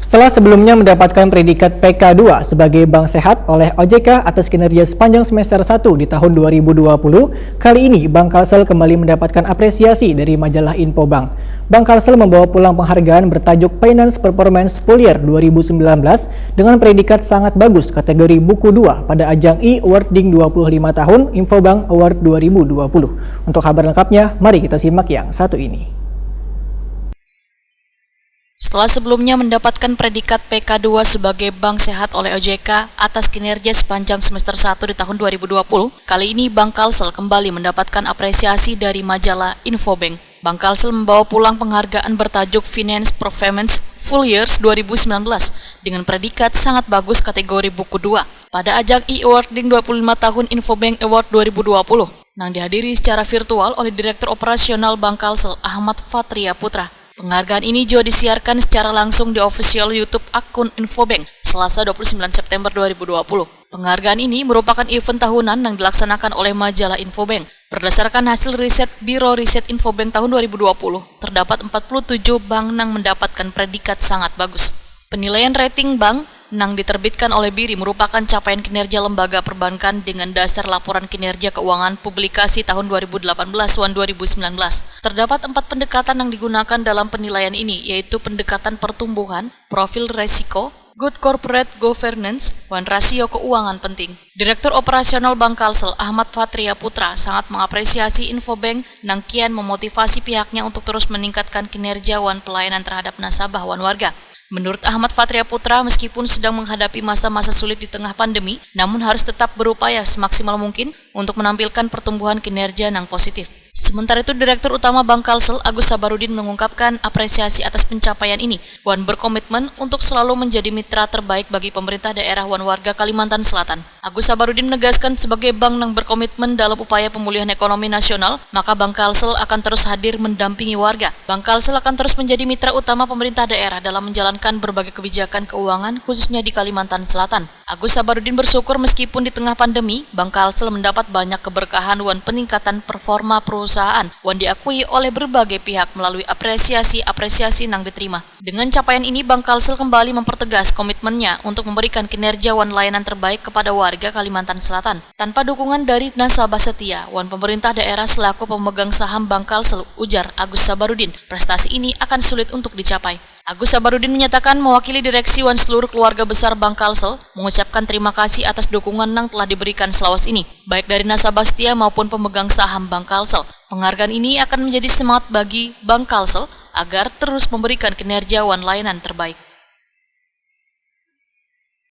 Setelah sebelumnya mendapatkan predikat PK2 sebagai bank sehat oleh OJK atas kinerja sepanjang semester 1 di tahun 2020, kali ini Bank Kalsel kembali mendapatkan apresiasi dari majalah Infobank. Bank Kalsel membawa pulang penghargaan bertajuk Finance Performance Full Year 2019 dengan predikat sangat bagus kategori buku 2 pada ajang e-awarding 25 tahun Infobank Award 2020. Untuk kabar lengkapnya, mari kita simak yang satu ini. Setelah sebelumnya mendapatkan predikat PK2 sebagai bank sehat oleh OJK atas kinerja sepanjang semester 1 di tahun 2020, kali ini Bank Kalsel kembali mendapatkan apresiasi dari majalah Infobank. Bank Kalsel membawa pulang penghargaan bertajuk Finance Performance Full Years 2019 dengan predikat sangat bagus kategori buku 2 pada ajang e-awarding 25 tahun Infobank Award 2020 yang dihadiri secara virtual oleh Direktur Operasional Bank Kalsel Ahmad Fatria Putra. Penghargaan ini juga disiarkan secara langsung di official YouTube akun Infobank Selasa 29 September 2020. Penghargaan ini merupakan event tahunan yang dilaksanakan oleh majalah Infobank. Berdasarkan hasil riset Biro Riset Infobank tahun 2020, terdapat 47 bank yang mendapatkan predikat sangat bagus. Penilaian rating bank yang diterbitkan oleh BIRI merupakan capaian kinerja lembaga perbankan dengan dasar laporan kinerja keuangan publikasi tahun 2018-2019. Terdapat 4 pendekatan yang digunakan dalam penilaian ini, yaitu pendekatan pertumbuhan, profil resiko, good corporate governance, dan rasio keuangan penting. Direktur Operasional Bank Kalsel Ahmad Fatria Putra sangat mengapresiasi Infobank yang kian memotivasi pihaknya untuk terus meningkatkan kinerja dan pelayanan terhadap nasabah dan warga. Menurut Ahmad Fatria Putra, meskipun sedang menghadapi masa-masa sulit di tengah pandemi, namun harus tetap berupaya semaksimal mungkin untuk menampilkan pertumbuhan kinerja yang positif. Sementara itu, Direktur Utama Bank Kalsel Agus Sabarudin mengungkapkan apresiasi atas pencapaian ini dan berkomitmen untuk selalu menjadi mitra terbaik bagi pemerintah daerah dan warga Kalimantan Selatan. Agus Sabarudin menegaskan sebagai bank yang berkomitmen dalam upaya pemulihan ekonomi nasional, maka Bank Kalsel akan terus hadir mendampingi warga. Bank Kalsel akan terus menjadi mitra utama pemerintah daerah dalam menjalankan berbagai kebijakan keuangan khususnya di Kalimantan Selatan. Agus Sabarudin bersyukur meskipun di tengah pandemi, Bank Kalsel mendapat banyak keberkahan dan peningkatan performa perusahaan yang diakui oleh berbagai pihak melalui apresiasi yang diterima. Dengan capaian ini, Bank Kalsel kembali mempertegas komitmennya untuk memberikan kinerja dan layanan terbaik kepada warga Kalimantan Selatan. Tanpa dukungan dari nasabah setia dan pemerintah daerah selaku pemegang saham Bank Kalsel, ujar Agus Sabarudin, prestasi ini akan sulit untuk dicapai. Agus Sabarudin menyatakan mewakili direksi dan seluruh keluarga besar Bank Kalsel mengucapkan terima kasih atas dukungan yang telah diberikan selawas ini, baik dari nasabah setia maupun pemegang saham Bank Kalsel. Penghargaan ini akan menjadi semangat bagi Bank Kalsel agar terus memberikan kinerja dan layanan terbaik.